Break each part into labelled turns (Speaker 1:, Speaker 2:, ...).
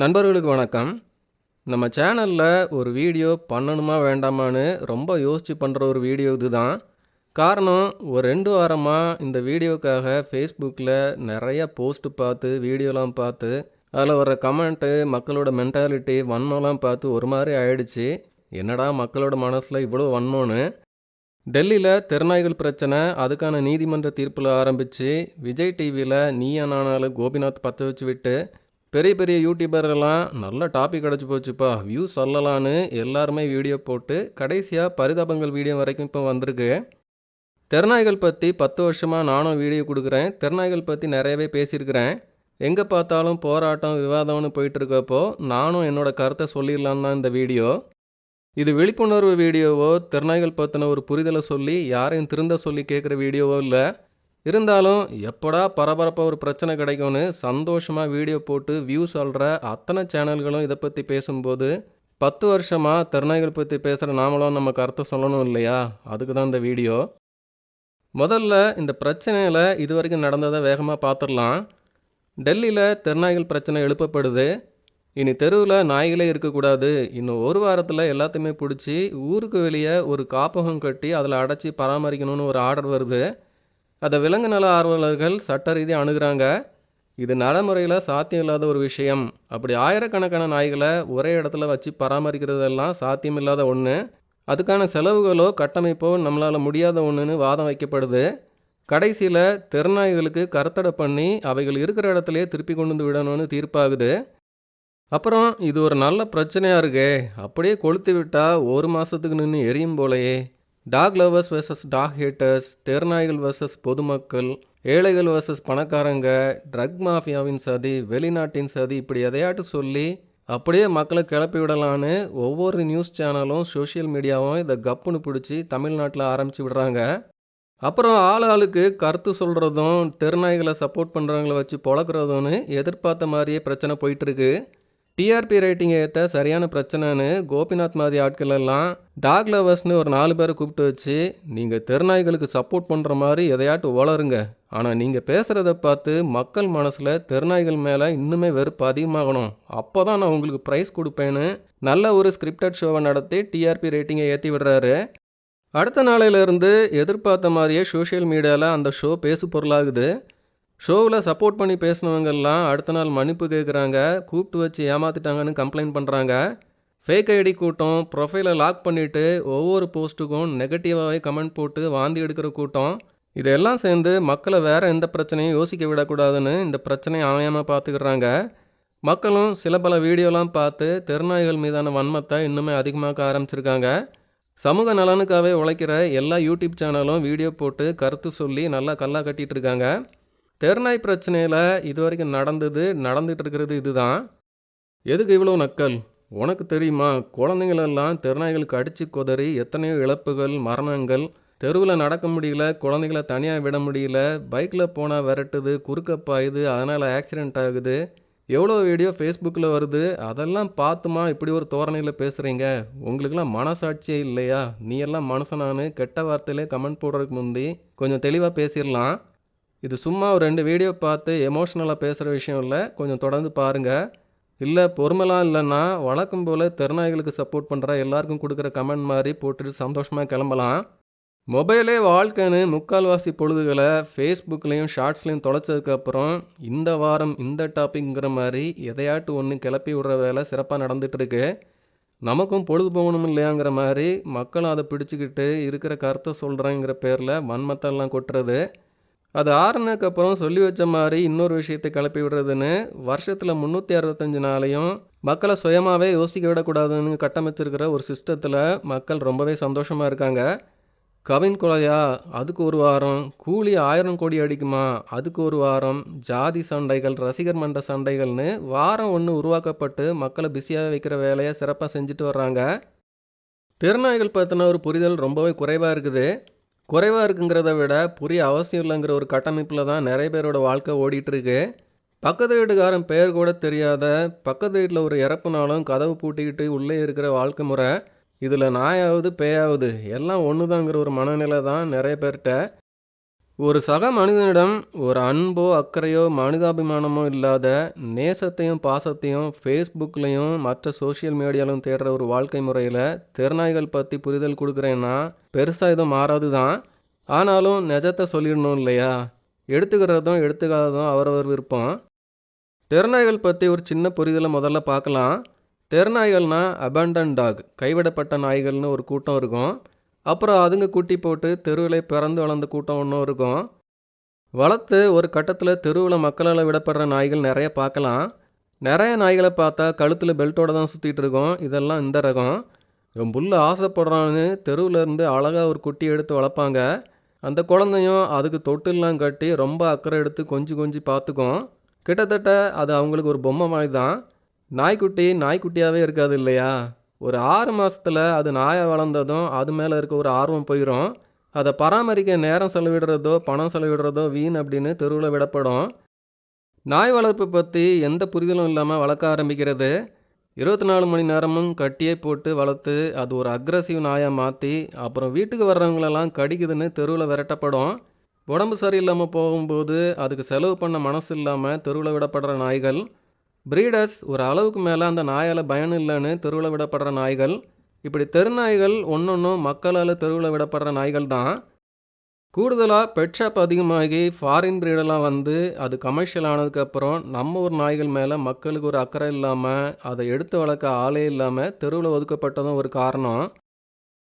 Speaker 1: நண்பர்களுக்கு வணக்கம். நம்ம சேனல்ல ஒரு வீடியோ பண்ணணுமா வேண்டாமான்னு ரொம்ப யோசிச்சு பண்ணுற ஒரு வீடியோ இதுதான். காரணம், ஒரு 2 வாரமா இந்த வீடியோக்காக Facebookல நிறைய போஸ்ட் பார்த்து, வீடியோலாம் பார்த்து, அதில் வர கமெண்ட்டு, மக்களோட மென்டாலிட்டி, வன்மம்லாம் பார்த்து ஒரு மாதிரி ஆயிடுச்சு. என்னடா மக்களோட மனசில் இவ்வளோ வன்மம்னு. டெல்லியில் தெருநாய்கள் பிரச்சனை, அதுக்கான நீதிமன்ற தீர்ப்பில் ஆரம்பித்து, விஜய் டிவியில் நீயா நானால கோபிநாத் பற்ற வச்சு விட்டு, பெரிய பெரிய யூடியூபர்லாம் நல்ல டாபிக் கிடச்சி போச்சுப்பா, வியூஸ் சொல்லலான்னு எல்லாருமே வீடியோ போட்டு கடைசியாக பரிதாபங்கள் வீடியோ வரைக்கும் இப்போ வந்திருக்கு. தெருநாய்கள் பற்றி 10 வருஷமாக நானும் வீடியோ கொடுக்குறேன். தெருநாய்கள் பற்றி நிறையவே பேசியிருக்கிறேன். எங்கே பார்த்தாலும் போராட்டம் விவாதம்னு போயிட்டுருக்கப்போ நானும் என்னோட கருத்தை சொல்லிடலான்னு தான் இந்த வீடியோ. இது விழிப்புணர்வு வீடியோவோ, தெருநாய்கள் பற்றின ஒரு புரிதலை சொல்லி யாரையும் திருந்த சொல்லி கேட்குற வீடியோவோ இல்லை. இருந்தாலும் எப்படா பரபரப்பாக ஒரு பிரச்சனை கிடைக்கும்னு சந்தோஷமாக வீடியோ போட்டு வியூஸ் சொல்கிற அத்தனை சேனல்களும் இதை பற்றி பேசும்போது 10 வருஷமாக தெருநாய்கள் பற்றி பேசுகிற நாமளும் நம்ம கருத்தை சொல்லணும் இல்லையா? அதுக்கு தான் இந்த வீடியோ. முதல்ல இந்த பிரச்சனையில் இது வரைக்கும் நடந்ததை வேகமாக பார்த்துடலாம். டெல்லியில் தெருநாய்கள் பிரச்சனை எழுப்பப்படுது. இனி தெருவில் நாய்களே இருக்கக்கூடாது, இன்னும் ஒரு வாரத்தில் எல்லாத்தையுமே பிடிச்சி ஊருக்கு வெளியே ஒரு காப்பகம் கட்டி அதில் அடைச்சி பராமரிக்கணும்னு ஒரு ஆர்டர் வருது. அதை விலங்கு நல ஆர்வலர்கள் சட்ட ரீதியாக அணுகிறாங்க. இது நடைமுறையில் சாத்தியம் இல்லாத ஒரு விஷயம். அப்படி ஆயிரக்கணக்கான நாய்களை ஒரே இடத்துல வச்சு பராமரிக்கிறதெல்லாம் சாத்தியம் இல்லாத ஒன்று. அதுக்கான செலவுகளோ கட்டமைப்போ நம்மளால் முடியாத ஒன்றுன்னு வாதம் வைக்கப்படுது. கடைசியில் தெருநாய்களுக்கு கருத்தடை பண்ணி அவைகள் இருக்கிற இடத்துலையே திருப்பி கொண்டு வந்து விடணும்னு தீர்ப்பாகுது. அப்புறம் இது ஒரு நல்ல பிரச்சனையாக இருக்கே, அப்படியே கொளுத்து விட்டால் ஒரு மாதத்துக்கு நின்று எரியும் போலையே. Dog lovers versus dog haters, தெருநாய்கள் வெர்சஸ் பொதுமக்கள், ஏழைகள் வெர்சஸ் பணக்காரங்க, ட்ரக் மாஃபியாவின் சதி, வெளிநாட்டின் சதி, இப்படி எதையாட்டு சொல்லி அப்படியே மக்களை கிளப்பி விடலான்னு ஒவ்வொரு நியூஸ் சேனலும் சோஷியல் மீடியாவும் இதை கப்புன்னு பிடிச்சி தமிழ்நாட்டில் ஆரம்பித்து விடுறாங்க. அப்புறம் ஆளுக்கு கருத்து சொல்கிறதும் தெருநாய்களை சப்போர்ட் பண்ணுறவங்கள வச்சு பொழக்கிறதும்னு எதிர்பார்த்த மாதிரியே பிரச்சனை போயிட்டுருக்கு. டிஆர்பி ரேட்டிங் ஏற்ற சரியான பிரச்சனைன்னு கோபிநாத் மாதிரி ஆட்கள் எல்லாம் டாக் லவர்ஸ்னு ஒரு 4 பேரை கூப்பிட்டு வச்சு, நீங்கள் தெருநாய்களுக்கு சப்போர்ட் பண்ணுற மாதிரி எதையாட்டு வளருங்க, ஆனால் நீங்கள் பேசுகிறத பார்த்து மக்கள் மனசில் தெருநாய்கள் மேலே இன்னுமே வெறுப்பு அதிகமாகணும், அப்போ தான் நான் உங்களுக்கு ப்ரைஸ் கொடுப்பேன்னு நல்ல ஒரு ஸ்கிரிப்டட் ஷோவை நடத்தி டிஆர்பி ரேட்டிங்கை ஏற்றி விடுறாரு. அடுத்த நாளையிலேருந்து எதிர்பார்த்த மாதிரியே சோஷியல் மீடியாவில் அந்த ஷோ பேசு பொருளாகுது. ஷோவில் சப்போர்ட் பண்ணி பேசினவங்கெல்லாம் அடுத்த நாள் மன்னிப்பு கேட்குறாங்க, கூப்பிட்டு வச்சு ஏமாற்றிட்டாங்கன்னு கம்ப்ளைண்ட் பண்ணுறாங்க. ஃபேக் ஐடி கூட்டம், ப்ரொஃபைலை லாக் பண்ணிவிட்டு ஒவ்வொரு போஸ்ட்டுக்கும் நெகட்டிவாகவே கமெண்ட் போட்டு வாந்தி எடுக்கிற கூட்டம், இதெல்லாம் சேர்ந்து மக்களை வேறு எந்த பிரச்சனையும் யோசிக்க விடக்கூடாதுன்னு இந்த பிரச்சனையை அமையாமல் பார்த்துக்கிறாங்க. மக்களும் சில பல வீடியோலாம் பார்த்து தெருநாய்கள் மீதான வன்மத்தை இன்னுமே அதிகமாக்க ஆரம்பிச்சிருக்காங்க. சமூக நலனுக்காகவே உழைக்கிற எல்லா யூடியூப் சேனலும் வீடியோ போட்டு கருத்து சொல்லி நல்லா கல்லா கட்டிகிட்டு இருக்காங்க. தெருநாய் பிரச்சனையில் இது வரைக்கும் நடந்துகிட்டு இருக்கிறது இதுதான். எதுக்கு இவ்வளோ நக்கல்? உனக்கு தெரியுமா, குழந்தைங்களெல்லாம் தெருநாய்களுக்கு அடித்து கொதறி எத்தனையோ இழப்புகள், மரணங்கள், தெருவில் நடக்க முடியல, குழந்தைங்கள தனியாக விட முடியல, பைக்கில் போனால் விரட்டுது, குறுக்க பாயுது, அதனால் ஆக்சிடெண்ட் ஆகுது, எவ்வளோ வீடியோ ஃபேஸ்புக்கில் வருது. அதெல்லாம் பார்த்துமா இப்படி ஒரு தோரணையில் பேசுகிறீங்க? உங்களுக்கெல்லாம் மனசாட்சியே இல்லையா? நீ எல்லாம் மனுஷனானு கெட்ட வார்த்தையிலே கமெண்ட் போடுறதுக்கு முந்தி கொஞ்சம் தெளிவாக பேசிடலாம். இது சும்மா ஒரு 2 வீடியோ பார்த்து எமோஷ்னலாக பேசுகிற விஷயம் இல்லை, கொஞ்சம் தொடர்ந்து பாருங்கள். இல்லை பொறுமைலாம் இல்லைன்னா வழக்கம் போல் தெருநாய்களுக்கு சப்போர்ட் பண்ணுற எல்லாருக்கும் கொடுக்குற கமெண்ட் மாதிரி போட்டுட்டு சந்தோஷமாக கிளம்பலாம். மொபைலே வாழ்க்கைன்னு முக்கால்வாசி பொழுதுகளை ஃபேஸ்புக்லேயும் ஷார்ட்ஸ்லேயும் தொலைச்சதுக்கப்புறம் இந்த வாரம் இந்த டாபிக்ங்கிற மாதிரி எதையாட்டு ஒன்று கிளப்பி விடுற வேலை சிறப்பாக நடந்துகிட்ருக்கு. நமக்கும் பொழுது போகணும் இல்லையாங்கிற மாதிரி மக்களும் அதை பிடிச்சிக்கிட்டு இருக்கிற கருத்தை சொல்கிறேங்கிற பேரில் வன்மத்தெல்லாம் கொட்டுறது, அது ஆறுனதுக்கப்புறம் சொல்லி வச்ச மாதிரி இன்னொரு விஷயத்தை கிளப்பி விடுறதுன்னு வருஷத்தில் 365 நாளையும் மக்களை சுயமாகவே யோசிக்க விடக்கூடாதுன்னு கட்டமைச்சிருக்கிற ஒரு சிஸ்டத்தில் மக்கள் ரொம்பவே சந்தோஷமாக இருக்காங்க. கவின் கொலையா, அதுக்கு ஒரு வாரம், கூலி 1000 கோடி அடிக்குமா, அதுக்கு ஒரு வாரம், ஜாதி சண்டைகள், ரசிகர் மன்ற சண்டைகள்னு வாரம் ஒன்று உருவாக்கப்பட்டு மக்களை பிஸியாக வைக்கிற வேலையை சிறப்பாக செஞ்சுட்டு வர்றாங்க. தெருநாய்கள் பற்றின ஒரு புரிதல் ரொம்பவே குறைவாக இருக்குங்கிறத விட புரிய அவசியம் இல்லைங்கிற ஒரு கட்டமைப்பில் தான் நிறைய பேரோட வாழ்க்கை ஓடிட்டுருக்கு. பக்கத்து வீட்டுக்காரன் பெயர் கூட தெரியாத, பக்கத்து வீட்டில் ஒரு இறப்புனாலும் கதவு பூட்டிக்கிட்டு உள்ளே இருக்கிற வாழ்க்கை முறை, இதில் நாயாவது பேயாவது எல்லாம் ஒன்று தாங்கிற ஒரு மனநிலை தான் நிறைய பேர்கிட்ட. ஒரு சக மனிதனிடம் ஒரு அன்போ அக்கறையோ மனிதாபிமானமோ இல்லாத நேசத்தையும் பாசத்தையும் ஃபேஸ்புக்லேயும் மற்ற சோஷியல் மீடியாலும் தேடுற ஒரு வாழ்க்கை முறையில் தெருநாய்கள் பற்றி புரிதல் கொடுக்குறேன்னா பெருசாக எதுவும் மாறாது தான். ஆனாலும் நிஜத்தை சொல்லிடணும் இல்லையா? எடுத்துக்கிறதும் எடுத்துக்காததும் அவரவர் விருப்பம். தெருநாய்கள் பற்றி ஒரு சின்ன புரிதலை முதல்ல பார்க்கலாம். தெருநாய்கள்னா அபேண்டன் டாக், கைவிடப்பட்ட நாய்கள்னு ஒரு கூட்டம் இருக்கும். அப்புறம் அதுங்க குட்டி போட்டு தெருவில் பிறந்து வளர்ந்த கூட்டம் ஒன்றும் இருக்கும். வளர்த்து ஒரு கட்டத்தில் தெருவில் மக்களால் விடப்படுற நாய்கள் நிறைய பார்க்கலாம். நிறைய நாய்களை பார்த்தா கழுத்தில் பெல்ட்டோட தான் சுற்றிட்டு இருக்கோம். இதெல்லாம் இந்த ரகம். இவன் புல்ல ஆசைப்படுறான்னு தெருவில் இருந்து அழகாக ஒரு குட்டி எடுத்து வளர்ப்பாங்க. அந்த குழந்தையும் அதுக்கு தொட்டில்லாம் கட்டி ரொம்ப அக்கறை எடுத்து கொஞ்சம் கொஞ்சம் பார்த்துக்கும். கிட்டத்தட்ட அது அவங்களுக்கு ஒரு பொம்மை மாதிரி தான். நாய்க்குட்டி நாய்க்குட்டியாகவே இருக்காது இல்லையா? ஒரு 6 மாதத்தில் அது நாயாக வளர்ந்ததும் அது மேலே இருக்க ஒரு ஆர்வம் போயிடும். அதை பராமரிக்க நேரம் செலவிடுறதோ பணம் செலவிடுறதோ வீண் அப்படின்னு தெருவில் விடப்படும். நாய் வளர்ப்பு பற்றி எந்த புரிதலும் இல்லாமல் வளர்க்க ஆரம்பிக்கிறது. 24 மணி நேரமும் கட்டியே போட்டு வளர்த்து அது ஒரு அக்ரஸிவ் நாயாக மாற்றி அப்புறம் வீட்டுக்கு வர்றவங்களெல்லாம் கடிக்குதுன்னு தெருவில் விரட்டப்படும். உடம்பு சரியில்லாமல் போகும்போது அதுக்கு செலவு பண்ண மனசு இல்லாமல் தெருவில் விடப்படுற நாய்கள். பிரீடர்ஸ் ஒரு அளவுக்கு மேலே அந்த நாயால் பயன் இல்லைன்னு தெருவில் விடப்படுற நாய்கள். இப்படி தெருநாய்கள் ஒன்றொன்றும் மக்களால் தெருவில் விடப்படுற நாய்கள் தான். கூடுதலாக பெட் ஷாப் அதிகமாகி ஃபாரின் பிரீடெல்லாம் வந்து அது கமர்ஷியல் ஆனதுக்கப்புறம் நம்ம ஊர் நாய்கள் மேலே மக்களுக்கு ஒரு அக்கறை இல்லாமல் அதை எடுத்து வளர்க்க ஆளே இல்லாமல் தெருவில் ஒதுக்கப்பட்டதும் ஒரு காரணம்.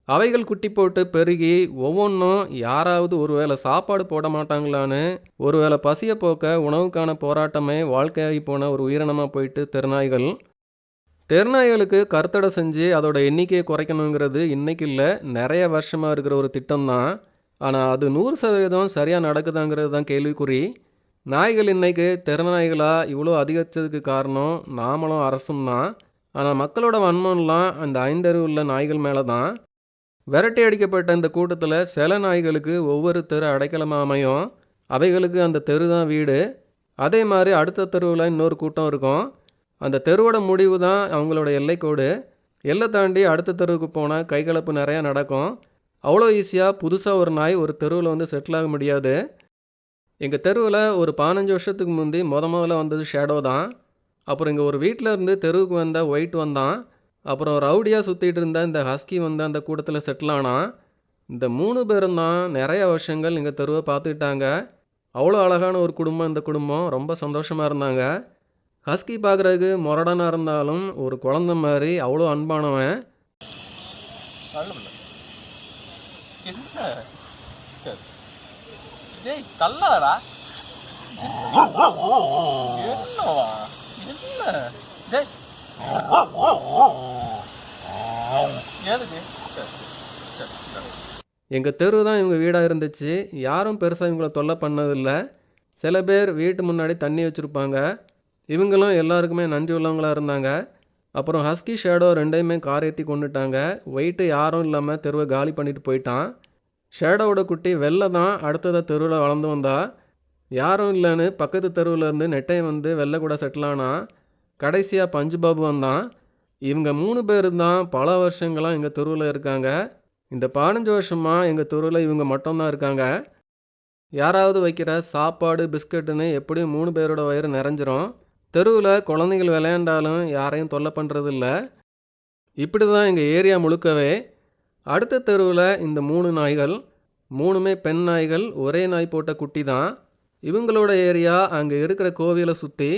Speaker 1: அவைகள் குட்டி போட்டு பெருகி ஒவ்வொன்றும் யாராவது ஒருவேளை சாப்பாடு போட மாட்டாங்களான்னு ஒருவேளை பசியை போக்க உணவுக்கான போராட்டமே வாழ்க்கையாகி போன ஒரு உயிரினமாக போயிட்டு தெருநாய்கள். தெருநாய்களுக்கு கருத்தடை செஞ்சு அதோட எண்ணிக்கையை குறைக்கணுங்கிறது இன்னைக்கு இல்லை, நிறைய வருஷமாக இருக்கிற ஒரு திட்டம்தான். ஆனால் அது 100% சரியாக நடக்குதாங்கிறது தான் கேள்விக்குறி. நாய்கள் இன்னைக்கு தெருநாய்களாக இவ்வளோ அதிகரித்ததுக்கு காரணம் நாமளும் அரசும் தான். ஆனால் மக்களோட வன்மம்லாம் அந்த 5 அறிவு உள்ள நாய்கள் மேலே தான். விரட்டி அடிக்கப்பட்ட இந்த கூட்டத்தில் சில நாய்களுக்கு ஒவ்வொரு தெரு அடைக்கலமாக அமையும். அவைகளுக்கு அந்த தெரு தான் வீடு. அதே மாதிரி அடுத்த தெருவில் இன்னொரு கூட்டம் இருக்கும். அந்த தெருவோட முடிவு தான் அவங்களோட எல்லைக்கோடு. எல்லை தாண்டி அடுத்த தெருவுக்கு போனால் கைகலப்பு நிறையா நடக்கும். அவ்வளோ ஈஸியாக புதுசாக ஒரு நாய் ஒரு தெருவில் வந்து செட்டில் ஆக முடியாது. எங்கள் தெருவில் ஒரு 15 வருஷத்துக்கு முந்தி முதல்ல வந்தது ஷேடோ தான். அப்புறம் இங்கே ஒரு வீட்டில் இருந்து தெருவுக்கு வந்த ஒயிட் வந்தான். அப்புறம் ரவுடியாக சுற்றிட்டு இருந்த இந்த ஹஸ்கி வந்து அந்த கூட்டத்தில் செட்டில் ஆனான். இந்த 3 பேரும் தான் நிறைய வருஷங்கள் எங்கள் தெருவை பார்த்துக்கிட்டாங்க. அவ்வளோ அழகான ஒரு குடும்பம் இந்த குடும்பம். ரொம்ப சந்தோஷமாக இருந்தாங்க. ஹஸ்கி பார்க்குறதுக்கு முரடனாக இருந்தாலும் ஒரு குழந்தை மாதிரி அவ்வளோ அன்பானவன். எங்கள் தெரு தான் இவங்க வீடாக இருந்துச்சு. யாரும் பெருசாக இவங்களை தொல்லை பண்ணதில்லை. சில பேர் வீட்டு முன்னாடி தண்ணி வச்சுருப்பாங்க. இவங்களும் எல்லாருக்குமே நன்றி உள்ளவங்களாக இருந்தாங்க. அப்புறம் ஹஸ்கி ஷேடோ ரெண்டையுமே கார் ஏற்றி கொண்டுட்டாங்க. வெயிட்டு யாரும் இல்லாமல் தெருவை காலி பண்ணிட்டு போயிட்டான். ஷேடோவோட குட்டி வெளில தான் அடுத்ததாக தெருவில் வளர்ந்து வந்தா. யாரும் இல்லைன்னு பக்கத்து தெருவிலேருந்து நெட்டையை வந்து வெளில கூட செட்டில் ஆனான். கடைசியாக பஞ்சு பாபு வந்தான். இவங்க 3 பேர் தான் பல வருஷங்களாக எங்கள் தெருவில் இருக்காங்க. இந்த 15 வருஷமாக எங்கள் தெருவில் இவங்க மட்டும்தான் இருக்காங்க. யாராவது வைக்கிற சாப்பாடு பிஸ்கட்டுன்னு எப்படியும் 3 பேரோட வயிறு நிறைஞ்சிரும். தெருவில் குழந்தைகள் விளையாண்டாலும் யாரையும் தொல்லை பண்ணுறதில்ல. இப்படி தான் எங்கள் ஏரியா முழுக்கவே. அடுத்த தெருவில் இந்த 3 நாய்கள், 3மே பெண் நாய்கள், ஒரே நாய் போட்ட குட்டி தான். இவங்களோட ஏரியா அங்கே இருக்கிற கோவிலை சுற்றி.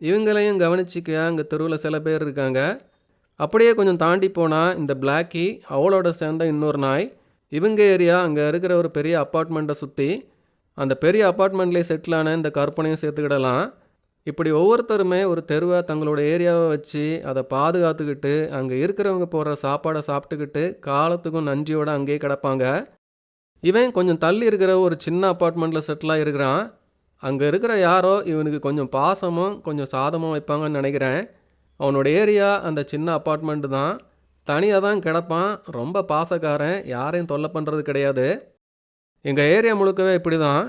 Speaker 1: இவங்களையும் கவனிச்சிக்க அங்கே தெருவில் சில பேர் இருக்காங்க. அப்படியே கொஞ்சம் தாண்டி போனால் இந்த பிளாக்கி, அவளோட சேர்ந்த இன்னொரு நாய். இவங்க ஏரியா அங்கே இருக்கிற ஒரு பெரிய அப்பார்ட்மெண்ட்டை சுற்றி. அந்த பெரிய அப்பார்ட்மெண்ட்லேயே செட்டிலான இந்த கற்பனையும் சேர்த்துக்கிடலாம். இப்படி ஒவ்வொருத்தருமே ஒரு தெருவை தங்களோட ஏரியாவை வச்சு அதை பாதுகாத்துக்கிட்டு அங்கே இருக்கிறவங்க போடுற சாப்பாடை சாப்பிட்டுக்கிட்டு காலத்துக்கும் நன்றியோடு அங்கேயே கிடப்பாங்க. இவன் கொஞ்சம் தள்ளி இருக்கிற ஒரு சின்ன அப்பார்ட்மெண்ட்டில் செட்டிலாக இருக்கிறான். அங்கே இருக்கிற யாரோ இவனுக்கு கொஞ்சம் பாசமும் கொஞ்சம் சாதமும் வைப்பாங்கன்னு நினைக்கிறேன். அவனோட ஏரியா அந்த சின்ன அப்பார்ட்மெண்ட்டு தான். தனியாக தான் கிடப்பான். ரொம்ப பாசக்காரன், யாரையும் தொல்லை பண்ணுறது கிடையாது. எங்கள் ஏரியா முழுக்கவே இப்படி தான்.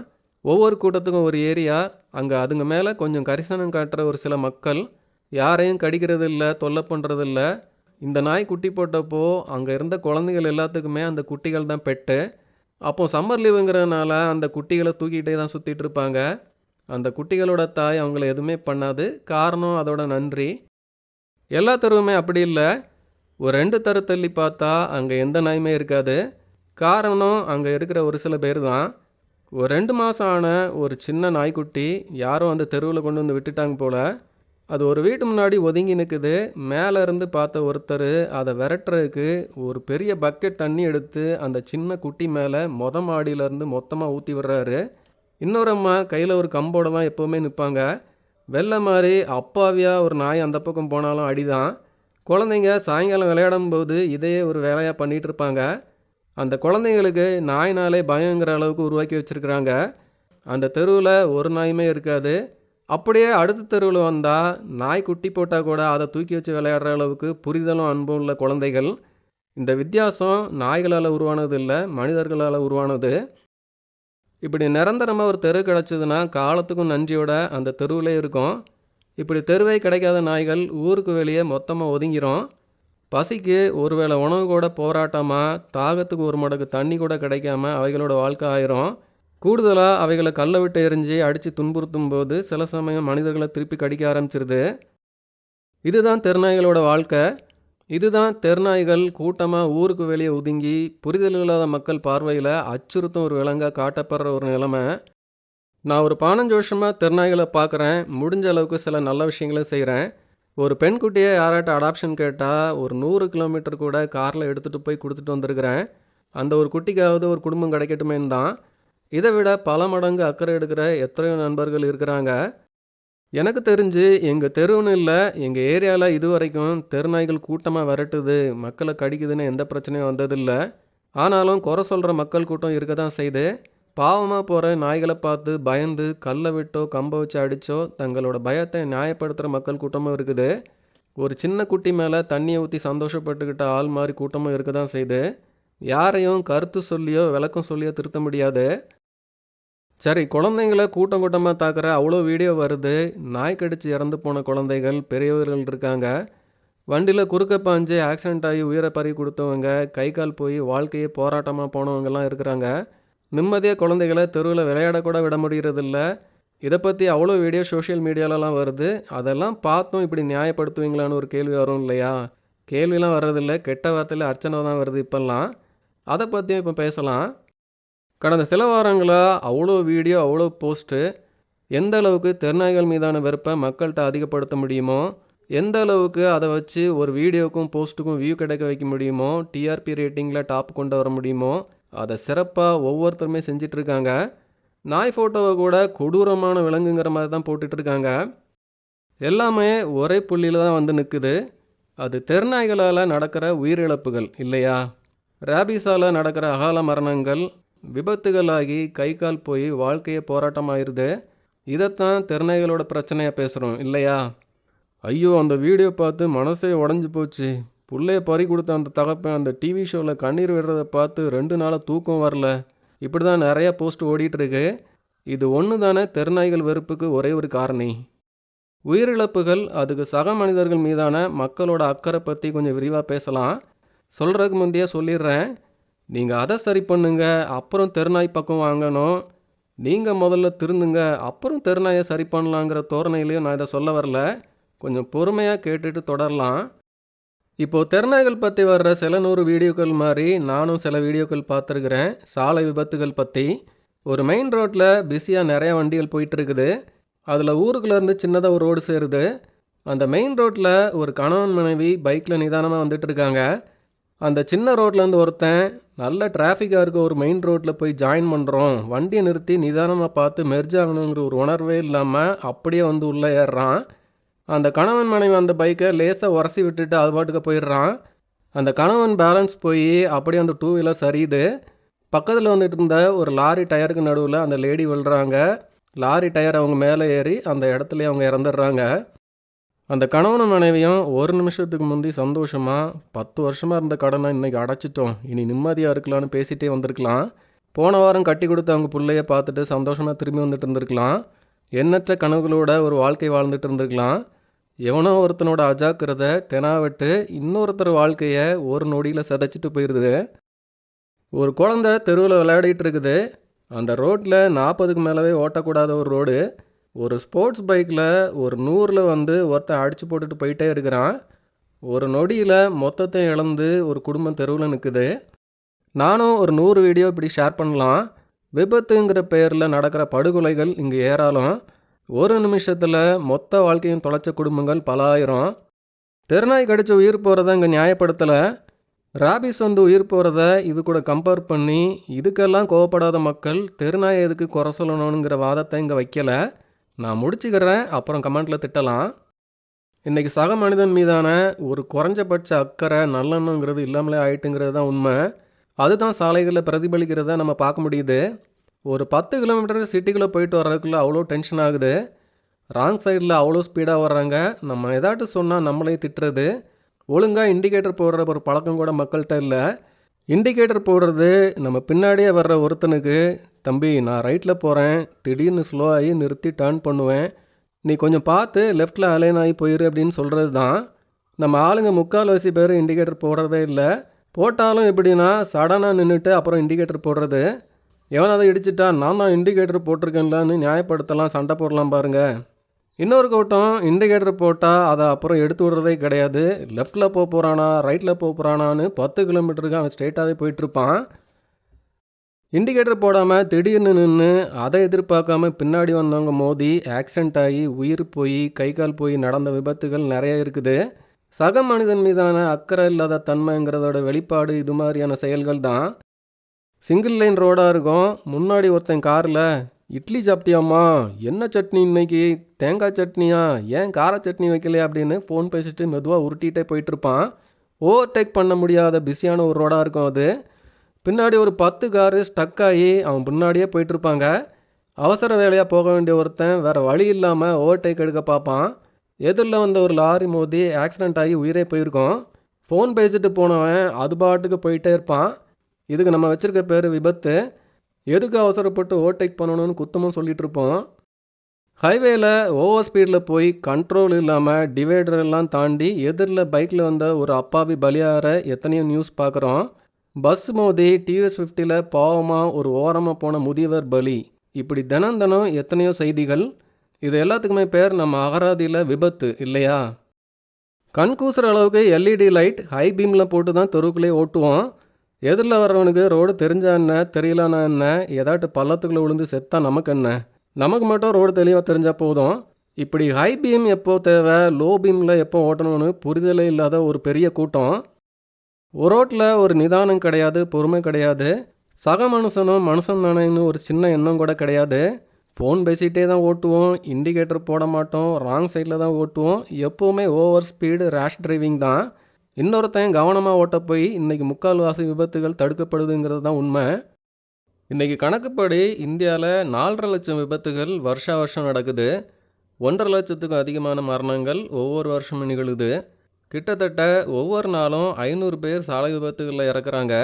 Speaker 1: ஒவ்வொரு கூட்டத்துக்கும் ஒரு ஏரியா. அங்கே அதுங்க மேலே கொஞ்சம் கரிசனம் காட்டுற ஒரு சில மக்கள். யாரையும் கடிக்கிறது இல்லை, தொல்லை பண்ணுறது இல்லை. இந்த நாய் குட்டி போட்டப்போ அங்கே இருந்த குழந்தைகள் எல்லாத்துக்குமே அந்த குட்டிகள் தான் பெட்டு. அப்போ சம்மர் லீவுங்கிறதுனால அந்த குட்டிகளை தூக்கிட்டே தான் சுற்றிட்டு இருப்பாங்க. அந்த குட்டிகளோட தாய் அவங்கள எதுவுமே பண்ணாது. காரணம் அதோட நன்றி. எல்லா தெருவுமே அப்படி இல்ல. ஒரு 2 தெரு தள்ளி பார்த்தா அங்கே எந்த நாயுமே இருக்காது. காரணம் அங்கே இருக்கிற ஒரு சில பேர் தான். ஒரு 2 மாதம் ஆன ஒரு சின்ன நாய்க்குட்டி யாரோ அந்த தெருவில் கொண்டு வந்து விட்டுட்டாங்க போல. அது ஒரு வீட்டு முன்னாடி ஒதுங்கி நிற்குது. மேலே இருந்து பார்த்த ஒருத்தர் அதை விரட்டுறதுக்கு ஒரு பெரிய பக்கெட் தண்ணி எடுத்து அந்த சின்ன குட்டி மேலே மாடியிலேருந்து மொத்தமாக ஊற்றி விடுறாரு. இன்னொரு அம்மா கையில் ஒரு கம்போட தான் எப்போவுமே நிற்பாங்க. வெள்ளை மாதிரி அப்பாவியாக ஒரு நாய் அந்த பக்கம் போனாலும் அடிதான். குழந்தைங்க சாயங்காலம் விளையாடும் போது இதையே ஒரு வேலையாக பண்ணிகிட்டு இருப்பாங்க. அந்த குழந்தைங்களுக்கு நாய்னாலே பயங்கிற அளவுக்கு உருவாக்கி வச்சுருக்குறாங்க. அந்த தெருவில் ஒரு நாயுமே இருக்காது. அப்படியே அடுத்த தெருவில் வந்தால் நாய் குட்டி போட்டால் கூட அதை தூக்கி வச்சு விளையாடுற அளவுக்கு புரிதலும் அன்பும் உள்ள குழந்தைகள். இந்த வித்தியாசம் நாய்களால் உருவானது இல்லை, மனிதர்களால் உருவானது. இப்படி நிரந்தரமாக ஒரு தெரு கிடச்சிதுன்னா காலத்துக்கும் நன்றியோட அந்த தெருவிலே இருக்கும். இப்படி தெருவே கிடைக்காத நாய்கள் ஊருக்கு வெளியே மொத்தமாக ஒதுங்கிரும். பசிக்கு ஒருவேளை உணவு கூட போராட்டமாக, தாகத்துக்கு ஒரு மடக்கு தண்ணி கூட கிடைக்காம அவைகளோட வாழ்க்கை ஆயிரும். கூடுதலாக அவைகளை கல்லை விட்டு எரிஞ்சு அடித்து துன்புறுத்தும் போது சில சமயம் மனிதர்களை திருப்பி கடிக்க ஆரம்பிச்சிருது. இதுதான் தெருநாய்களோட வாழ்க்கை. இதுதான் தெருநாய்கள் கூட்டமாக ஊருக்கு வெளியே ஒதுங்கி புரிதல் இல்லாத மக்கள் பார்வையில் அச்சுறுத்தும் ஒரு விலங்காக காட்டப்படுற ஒரு நிலைமை. நான் ஒரு 15 வருஷமாக தெருநாய்களை பார்க்குறேன். முடிஞ்ச அளவுக்கு சில நல்ல விஷயங்களை செய்கிறேன். ஒரு பெண்குட்டியை யாராட்ட அடாப்ஷன் கேட்டால் ஒரு 100 கிலோமீட்டர் கூட காரில் எடுத்துகிட்டு போய் கொடுத்துட்டு வந்திருக்கிறேன். அந்த ஒரு குட்டிக்காவது ஒரு குடும்பம் கிடைக்கட்டுமேன்னு தான். இதை விட பல மடங்கு அக்கறை எடுக்கிற எத்தனையோ நண்பர்கள் இருக்கிறாங்க. எனக்கு தெரிஞ்சு எங்கள் தெருவுன்னு இல்லை, எங்கள் ஏரியாவில் இதுவரைக்கும் தெருநாய்கள் கூட்டமாக விரட்டுது, மக்களை கடிக்குதுன்னு எந்த பிரச்சனையும் வந்ததில்லை. ஆனாலும் குறை சொல்கிற மக்கள் கூட்டம் இருக்க தான் செய்யுது. பாவமாக போகிற நாய்களை பார்த்து பயந்து கல்லை விட்டோ கம்பை வச்சு அடித்தோ தங்களோட பயத்தை நியாயப்படுத்துகிற மக்கள் கூட்டமும் இருக்குது. ஒரு சின்ன குட்டி மேலே தண்ணியை ஊற்றி சந்தோஷப்பட்டுக்கிட்ட ஆள் மாதிரி கூட்டமும் இருக்க தான் செய்யுது. யாரையும் கருத்து சொல்லியோ விளக்கம் சொல்லியோ திருத்த முடியாது. சரி, குழந்தைங்கள கூட்டம் கூட்டமாக தாக்குற அவ்வளோ வீடியோ வருது. நாய் கடிச்சு இறந்து போன குழந்தைகள், பெரியவர்கள் இருக்காங்க. வண்டியில் குறுக்க பாஞ்சு ஆக்சிடென்ட் ஆகி உயிரை பறி கொடுத்தவங்க, கை கால் போய் வாழ்க்கையே போராட்டமாக போனவங்கலாம் இருக்கிறாங்க. நிம்மதியாக குழந்தைகளை தெருவில் விளையாடக்கூட விட முடிகிறதில்ல. இதை பற்றி அவ்வளோ வீடியோ சோஷியல் மீடியாலலாம் வருது. அதெல்லாம் பார்த்தும் இப்படி நியாயப்படுத்துவீங்களான்னு ஒரு கேள்வி வரும் இல்லையா? கேள்விலாம் வர்றதில்ல, கெட்ட வார்த்தையில் அர்ச்சனை தான் வருது இப்போல்லாம். அதை பற்றியும் இப்போ பேசலாம். கடந்த சில வாரங்களாக அவ்வளோ வீடியோ, அவ்வளோ போஸ்ட்டு. எந்த அளவுக்கு தெருநாய்கள் மீதான வெறுப்பை மக்கள்கிட்ட அதிகப்படுத்த முடியுமோ, எந்த அளவுக்கு அதை வச்சு ஒரு வீடியோக்கும் போஸ்ட்டுக்கும் வியூ கிடைக்க வைக்க முடியுமோ, டிஆர்பி ரேட்டிங்கில் டாப் கொண்டு வர முடியுமோ, அதை சிறப்பாக ஒவ்வொருத்தருமே செஞ்சிட்ருக்காங்க. நாய் ஃபோட்டோவை கூட கொடூரமான விலங்குங்கிற மாதிரி தான் போட்டுட்ருக்காங்க. எல்லாமே ஒரே புள்ளியில் தான் வந்து நிற்குது. அது தெருநாய்களால் நடக்கிற உயிரிழப்புகள் இல்லையா? ரேபீஸால் நடக்கிற அகால மரணங்கள், விபத்துகளாகி கை கால் போய் வாழ்க்கையே போராட்டமாயிருது. இதைத்தான் தெருநாய்களோட பிரச்சனையாக பேசுகிறோம் இல்லையா? ஐயோ, அந்த வீடியோ பார்த்து மனசே உடஞ்சி போச்சு. புள்ளைய பறி கொடுத்த அந்த தகப்பன் அந்த டிவி ஷோவில் கண்ணீர் விடுறதை பார்த்து 2 நாளாக தூக்கம் வரல. இப்படி தான் நிறையா போஸ்ட் ஓடிட்டுருக்கு. இது ஒன்று தானே தெருநாய்கள் வெறுப்புக்கு ஒரே ஒரு காரணி. உயிரிழப்புகள், அதுக்கு சக மனிதர்கள் மீதான மக்களோட அக்கறை பற்றி கொஞ்சம் விரிவாக பேசலாம். சொல்கிறதுக்கு முந்தையே சொல்லிடுறேன், நீங்கள் அதை சரி பண்ணுங்க, அப்புறம் தெருநாய் பக்கம் வாங்கணும். நீங்கள் முதல்ல திருந்துங்க, அப்புறம் தெருநாயை சரி பண்ணலாங்கிற தோரணையிலையும் நான் இதை சொல்ல வரல. கொஞ்சம் பொறுமையாக கேட்டுட்டு தொடரலாம். இப்போது தெருநாய்கள் பற்றி வர்ற சில 100 வீடியோக்கள் மாதிரி நானும் சில வீடியோக்கள் பார்த்துருக்குறேன். சாலை விபத்துகள் பற்றி. ஒரு மெயின் ரோட்டில் பிஸியாக நிறையா வண்டிகள் போயிட்டுருக்குது. அதில் ஊருக்குள்ளேருந்து சின்னதாக ஒரு ரோடு சேருது. அந்த மெயின் ரோட்டில் ஒரு கணவன் மனைவி பைக்கில் நிதானமாக வந்துட்டு இருக்காங்க. அந்த சின்ன ரோட்லேருந்து ஒருத்தன், நல்ல டிராஃபிக்காக இருக்க ஒரு மெயின் ரோட்டில் போய் ஜாயின் பண்ணுறோம், வண்டியை நிறுத்தி நிதானமாக பார்த்து மெர்ஜ் ஆகணுங்கிற ஒரு உணர்வே இல்லாமல் அப்படியே வந்து உள்ளே ஏறுறான். அந்த கணவன் மனைவி அந்த பைக்கை லேசாக உரசி விட்டுட்டு அது பாட்டுக்கு போயிடுறான். அந்த கணவன் பேலன்ஸ் போய் அப்படியே அந்த 2 வீலர் சரியுது. பக்கத்தில் வந்துட்டு இருந்த ஒரு லாரி டயருக்கு நடுவில் அந்த லேடி விழுறாங்க. லாரி டயர் அவங்க மேலே ஏறி அந்த இடத்துலையே அவங்க இறந்துடுறாங்க. அந்த கணவனும் மனைவியும் ஒரு நிமிஷத்துக்கு முந்தி சந்தோஷமாக 10 வருஷமாக இருந்த கடனை இன்றைக்கி அடைச்சிட்டோம், இனி நிம்மதியாக இருக்கலான்னு பேசிகிட்டே வந்திருக்கலாம். போன வாரம் கட்டி கொடுத்து அவங்க பிள்ளைய பார்த்துட்டு சந்தோஷமாக திரும்பி வந்துட்டு இருந்திருக்கலாம். எண்ணற்ற கனவுகளோட ஒரு வாழ்க்கை வாழ்ந்துட்டு இருந்திருக்கலாம். எவனோ ஒருத்தனோட அஜாக்கிரதை தெனாவிட்டு இன்னொருத்தர் வாழ்க்கையை ஒரு நொடியில் சிதைச்சிட்டு போயிடுது. ஒரு குழந்தை தெருவில் விளையாடிட்டு இருக்குது. அந்த ரோட்டில் 40க்கு மேலவே ஓட்டக்கூடாத ஒரு ரோடு. ஒரு ஸ்போர்ட்ஸ் பைக்கில் ஒரு 100ல் வந்து ஒருத்தன் அடித்து போட்டுட்டு போயிட்டே இருக்கிறான். ஒரு நொடியில் மொத்தத்தை இழந்து ஒரு குடும்பம் தெருவில் நிற்குது. நானும் ஒரு 100 வீடியோ இப்படி ஷேர் பண்ணலாம். விபத்துங்கிற பேரில் நடக்கிற படுகொலைகள் இங்கே ஏராளம். ஒரு நிமிஷத்தில் மொத்த வாழ்க்கையும் தொலைச்ச குடும்பங்கள் பல ஆயிரம். தெருநாய் கடிச்சு உயிர் போகிறத இங்கே நியாயப்படுத்தலை. ராபிஸ் வந்து உயிர் போகிறத இது கூட கம்பேர் பண்ணி இதுக்கெல்லாம் கோவப்படாத மக்கள் தெருநாயை எதுக்கு குறை சொல்லணுங்கிற வாதத்தை இங்கே வைக்கலை. நான் முடிச்சுக்கிறேன், அப்புறம் கமெண்ட்டில் திட்டலாம். இன்றைக்கி சக மனிதன் மீதான ஒரு குறைஞ்சபட்ச அக்கறை நல்லெண்ணங்கிறது இல்லாமலே ஆயிட்டுங்கிறது தான் உண்மை. அதுதான் சாலைகளில் பிரதிபலிக்கிறத நம்ம பார்க்க முடியுது. ஒரு 10 கிலோமீட்டர் சிட்டிக்குள்ளே போயிட்டு வர்றதுக்குள்ளே அவ்வளோ டென்ஷன் ஆகுது. ராங் சைடில் அவ்வளோ ஸ்பீடாக வர்றாங்க. நம்ம ஏதாட்டு சொன்னால் நம்மளே திட்டுறது. ஒழுங்காக இண்டிகேட்டர் போடுற ஒரு பழக்கம் கூட மக்கள்கிட்ட இல்லை. இண்டிகேட்டர் போடுறது நம்ம பின்னாடியே வர்ற ஒருத்தனுக்கு, தம்பி நான் ரைட்டில் போகிறேன், திடீர்னு ஸ்லோ ஆகி நிறுத்தி டர்ன் பண்ணுவேன், நீ கொஞ்சம் பார்த்து லெஃப்டில் அலைன் ஆகி போயிரு அப்படின்னு சொல்கிறது தான். நம்ம ஆளுங்க 3/4 பேர் இண்டிகேட்டர் போடுறதே இல்லை. போட்டாலும் எப்படின்னா சடனாக நின்றுட்டு அப்புறம் இண்டிகேட்டர் போடுறது. எவனாவது இடிச்சிட்டா நான் தான் இண்டிகேட்டர் போட்டிருக்கேன்லான்னு நியாயப்படுத்தலாம், சண்டை போடலாம் பாருங்கள். இன்னொரு கூட்டம் இண்டிகேட்டர் போட்டால் அதை அப்புறம் எடுத்து விடுறதே கிடையாது. லெஃப்டில் போகிறானா ரைட்டில் போகிறானான்னு 10 கிலோமீட்டருக்கு அவன் ஸ்ட்ரெயிட்டாகவே போயிட்டுருப்பான். இண்டிகேட்டர் போடாமல் திடீர்னு நின்று அதை எதிர்பார்க்காம பின்னாடி வந்தவங்க மோதி ஆக்சிடெண்ட் ஆகி உயிர் போய் கை கால் போய் நடந்த விபத்துகள் நிறைய இருக்குது. சக மனிதன் மீதான அக்கறை இல்லாத தன்மைங்கிறதோட வெளிப்பாடு இது மாதிரியான செயல்கள் தான். சிங்கிள் லைன் ரோடாக இருக்கும். முன்னாடி ஒருத்தன் காரில் இட்லி சாப்பிட்டியாம்மா, என்ன சட்னி இன்னைக்கு, தேங்காய் சட்னியா, ஏன் கார சட்னி வைக்கலையா அப்படின்னு ஃபோன் பேசிட்டு மெதுவாக உருட்டிகிட்டே போயிட்டுருப்பான். ஓவர்டேக் பண்ண முடியாத பிஸியான ஒரு ரோடாக இருக்கும் அது. பின்னாடி ஒரு 10 காரு ஸ்டக் ஆகி அவன் முன்னாடியே போயிட்டுருப்பாங்க. அவசர வேலையாக போக வேண்டிய ஒருத்தன் வேறு வழி இல்லாமல் ஓவர்டேக் எடுக்க பார்ப்பான். எதிரில் வந்த ஒரு லாரி மோதி ஆக்சிடெண்ட் ஆகி உயிரே போயிருக்கோம். ஃபோன் பேசிட்டு போனவன் அது பாட்டுக்கு போயிட்டே இருப்பான். இதுக்கு நம்ம வச்சுருக்க பேர் விபத்து. எதுக்கு அவசரப்பட்டு ஓவர்டேக் பண்ணணும்னு குத்தமும் சொல்லிகிட்டு இருப்போம். ஹைவேல ஓவர் ஸ்பீடில் போய் கண்ட்ரோல் இல்லாமல் டிவைடர் எல்லாம் தாண்டி எதிரில் பைக்கில் வந்த ஒரு அப்பாவி பலியாகிற எத்தனையோ நியூஸ் பார்க்குறோம். பஸ் மோதி டிவிஎஸ் 50ல் பாவமாக ஒரு ஓரமாக போன முதியவர் பலி. இப்படி தினம் தினம் எத்தனையோ செய்திகள். இது எல்லாத்துக்குமே பேர் நம்ம அகராதியில் விபத்து இல்லையா? கண் கூசுற அளவுக்கு எல்இடி லைட் ஹை பீமில் போட்டு தான் தெருவுக்குள்ளே ஓட்டுவோம். எதிரில் வர்றவனுக்கு ரோடு தெரிஞ்சா என்ன தெரியலனா என்ன, ஏதாட்டு பள்ளத்துக்குள்ளே விழுந்து செத்தா நமக்கு என்ன, நமக்கு மட்டும் ரோடு தெளிவாக தெரிஞ்சால் போதும். இப்படி ஹை பீம் எப்போ தேவை, லோ பீமில் எப்போ ஓட்டணும்னு புரிதலே இல்லாத ஒரு பெரிய கூட்டம். ஒரு ரோட்டில் ஒரு நிதானம் கிடையாது, பொறுமை கிடையாது. சக மனுஷனும் மனுஷன் தானேன்னு ஒரு சின்ன எண்ணம் கூட கிடையாது. ஃபோன் பேசிகிட்டே தான் ஓட்டுவோம், இண்டிகேட்டர் போட மாட்டோம், ராங் சைடில் தான் ஓட்டுவோம். எப்போவுமே ஓவர் ஸ்பீடு ரேஷ் டிரைவிங் தான். இன்னொருத்தையும் கவனமாக ஓட்ட போய் இன்றைக்கி 3/4 விபத்துகள் தடுக்கப்படுதுங்கிறது தான் உண்மை. இன்றைக்கி கணக்குப்படி இந்தியாவில் 4.5 லட்சம் விபத்துகள் வருஷம் நடக்குது. 1.5 லட்சத்துக்கும் அதிகமான மரணங்கள் ஒவ்வொரு வருஷமும் நிகழுது. கிட்டத்தட்ட ஒவ்வொரு நாளும் 500 பேர் சாலை விபத்துகளில் இறக்குறாங்க.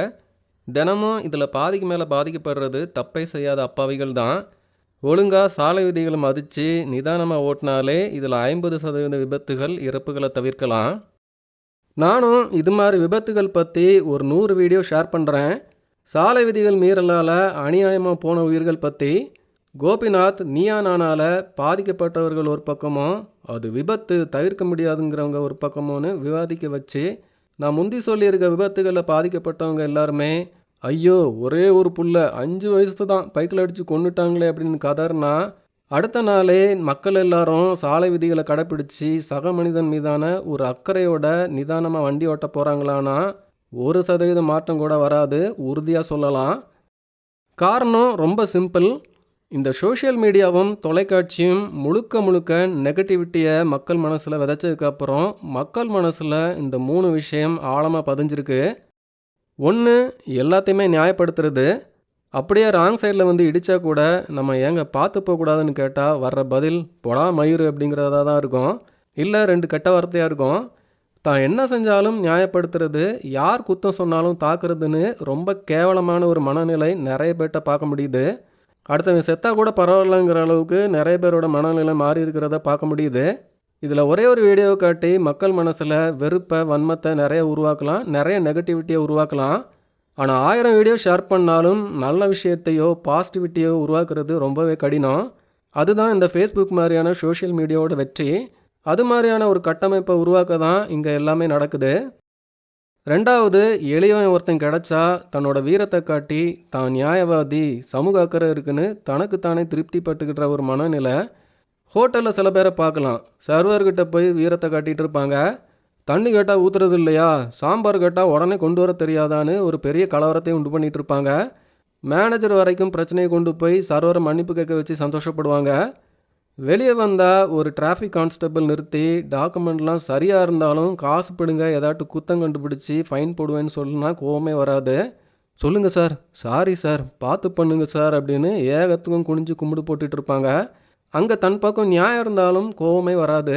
Speaker 1: தினமும் இதில் பாதிக்கு மேலே பாதிக்கப்படுறது தப்பை செய்யாத அப்பாவிகள் தான். ஒழுங்காக சாலை விதிகளை மதித்து நிதானமாக ஓட்டினாலே இதில் 50% விபத்துகள் இறப்புகளை தவிர்க்கலாம். நானும் இது மாதிரி விபத்துகள் பற்றி ஒரு 100 வீடியோ ஷேர் பண்ணுறேன். சாலை விதிகள் மீறலால் அநியாயமாக போன உயிர்கள் பற்றி. கோபிநாத் நீயா நானால் பாதிக்கப்பட்டவர்கள் ஒரு பக்கமும், அது விபத்து தவிர்க்க முடியாதுங்கிறவங்க ஒரு பக்கமும்னு விவாதிக்க வச்சு, நான் முந்தி சொல்லியிருக்க விபத்துகளில் பாதிக்கப்பட்டவங்க எல்லாருமே, ஐயோ ஒரே ஒரு புள்ள 5 வயசு தான் பைக்கில் அடித்து கொண்டுட்டாங்களே அப்படின்னு கதர்னா, அடுத்த நாளே மக்கள் எல்லாரும் சாலை விதிகளை கடைப்பிடிச்சி சக மனிதன் மீதான ஒரு அக்கறையோட நிதானமாக வண்டி ஓட்ட போகிறாங்களான்னா 1% மாற்றம் கூட வராது, உறுதியாக சொல்லலாம். காரணம் ரொம்ப சிம்பிள். இந்த சோஷியல் மீடியாவும் தொலைக்காட்சியும் முழுக்க முழுக்க நெகட்டிவிட்டியை மக்கள் மனசில் விதைச்சதுக்கப்புறம் மக்கள் மனசில் இந்த 3 விஷயம் ஆழமாக பதிஞ்சிருக்கு. ஒன்று, எல்லாத்தையுமே நியாயப்படுத்துறது. அப்படியே ராங் சைடில் வந்து இடித்தா கூட நம்ம ஏங்க பார்த்து போகக்கூடாதுன்னு கேட்டால் வர்ற பதில் பொடா மயிறு அப்படிங்கிறதா தான் இருக்கும். இல்லை 2 கெட்ட வார்த்தையாக இருக்கும். தான் என்ன செஞ்சாலும் நியாயப்படுத்துறது, யார் குத்தம் சொன்னாலும் தாக்குறதுன்னு ரொம்ப கேவலமான ஒரு மனநிலை நிறைய பேர்கிட்ட பார்க்க முடியுது. அடுத்தவங்க செத்தா கூட பரவாயில்லைங்கிற அளவுக்கு நிறைய பேரோட மனநிலை மாறி இருக்கிறத பார்க்க முடியுது. இதில் ஒரே ஒரு வீடியோவை காட்டி மக்கள் மனசில் வெறுப்பை வன்மத்தை நிறைய உருவாக்கலாம், நிறைய நெகட்டிவிட்டியை உருவாக்கலாம். ஆனால் 1000 வீடியோ ஷேர் பண்ணாலும் நல்ல விஷயத்தையோ பாசிட்டிவிட்டியோ உருவாக்குறது ரொம்பவே கடினம். அதுதான் இந்த ஃபேஸ்புக் மாதிரியான சோஷியல் மீடியாவோட வெற்றி. அது மாதிரியான ஒரு கட்டமைப்பை உருவாக்க தான் இங்கே எல்லாமே நடக்குது. ரெண்டாவது, எளியவன் ஒருத்தன் கிடைச்சா தன்னோட வீரத்தை காட்டி தான் நியாயவாதி, சமூக அக்கறை இருக்குன்னு தனக்குத்தானே திருப்தி பட்டுக்கிற ஒரு மனநிலை. ஹோட்டலில் சில பேரை பார்க்கலாம், சர்வர்கிட்ட போய் வீரத்தை காட்டிகிட்டு இருப்பாங்க. தண்ணி கேட்டால் ஊற்றுறது இல்லையா, சாம்பார் கேட்டால் உடனே கொண்டு வர தெரியாதான்னு ஒரு பெரிய கலவரத்தை உண்டு பண்ணிகிட்டு இருப்பாங்க. மேனேஜர் வரைக்கும் பிரச்சனையை கொண்டு போய் சர்வரை மன்னிப்பு கேட்க வச்சு சந்தோஷப்படுவாங்க. வெளியே வந்தால் ஒரு டிராஃபிக் கான்ஸ்டபிள் நிறுத்தி டாக்குமெண்ட்லாம் சரியாக இருந்தாலும் காசு பிடுங்க ஏதாட்டு குத்தம் கண்டுபிடிச்சி ஃபைன் போடுவேன்னு சொல்லுனா கோவமே வராது. சொல்லுங்கள் சார், சாரி சார், பார்த்து பண்ணுங்க சார் அப்படின்னு ஏகத்துக்கும் குனிஞ்சு கும்பிடு போட்டுட்டு இருப்பாங்க. அங்கே தன் பக்கம் நியாயம் இருந்தாலும் கோவமே வராது.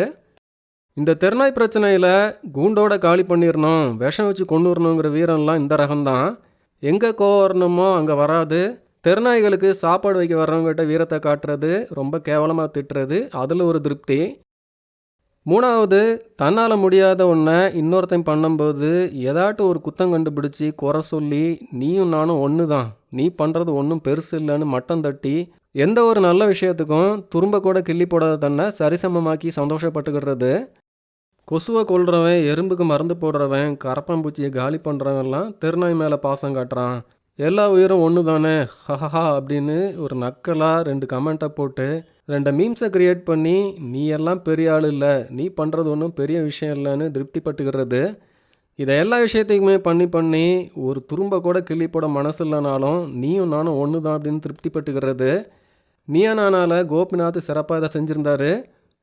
Speaker 1: இந்த தெருநாய் பிரச்சனையில் கூண்டோட காலி பண்ணிடணும், விஷம் வச்சு கொண்டு வரணுங்கிற வீரம்லாம் இந்த ரகம்தான். எங்கே கோவம் வரணுமோ அங்கே வராது. தெருநாய்களுக்கு சாப்பாடு வைக்க வர்றவங்ககிட்ட வீரத்தை காட்டுறது, ரொம்ப கேவலமாக திட்டுறது, அதில் ஒரு திருப்தி. மூணாவது, தன்னால் முடியாத ஒன்றை இன்னொருத்தன் பண்ணும்போது ஏதாட்டும் ஒரு குத்தம் கண்டுபிடிச்சி குறை சொல்லி நீயும் நானும் ஒன்று தான், நீ பண்ணுறது ஒன்றும் பெருசு இல்லைன்னு மட்டம் தட்டி எந்த ஒரு நல்ல விஷயத்துக்கும் துரும்ப கூட கிள்ளி போடாத தன்னை சரிசமமாக்கி சந்தோஷப்பட்டுக்கிடுறது. கொசுவை கொல்றவன், எறும்புக்கு மருந்து போடுறவன், கரப்பாம்பூச்சியை காலி பண்ணுறவன்லாம் தெருநாய் மேலே பாசம் காட்டுறான். எல்லா உயிரும் ஒன்று தானே, ஹஹஹா அப்படின்னு ஒரு நக்கலாக 2 கமெண்ட்டை போட்டு 2 மீம்ஸை க்ரியேட் பண்ணி நீ எல்லாம் பெரிய ஆள் இல்லை, நீ பண்ணுறது ஒன்றும் பெரிய விஷயம் இல்லைன்னு திருப்தி பட்டுக்கிறது. இதை எல்லா விஷயத்தையுமே பண்ணி ஒரு துரும்ப கூட கிள்ளி போட மனசு இல்லைனாலும் நீயும் நானும் ஒன்று தான் அப்படின்னு திருப்தி பட்டுக்கிறது. நீயா நானால கோபிநாத் சிறப்பாக இதை செஞ்சுருந்தாரு.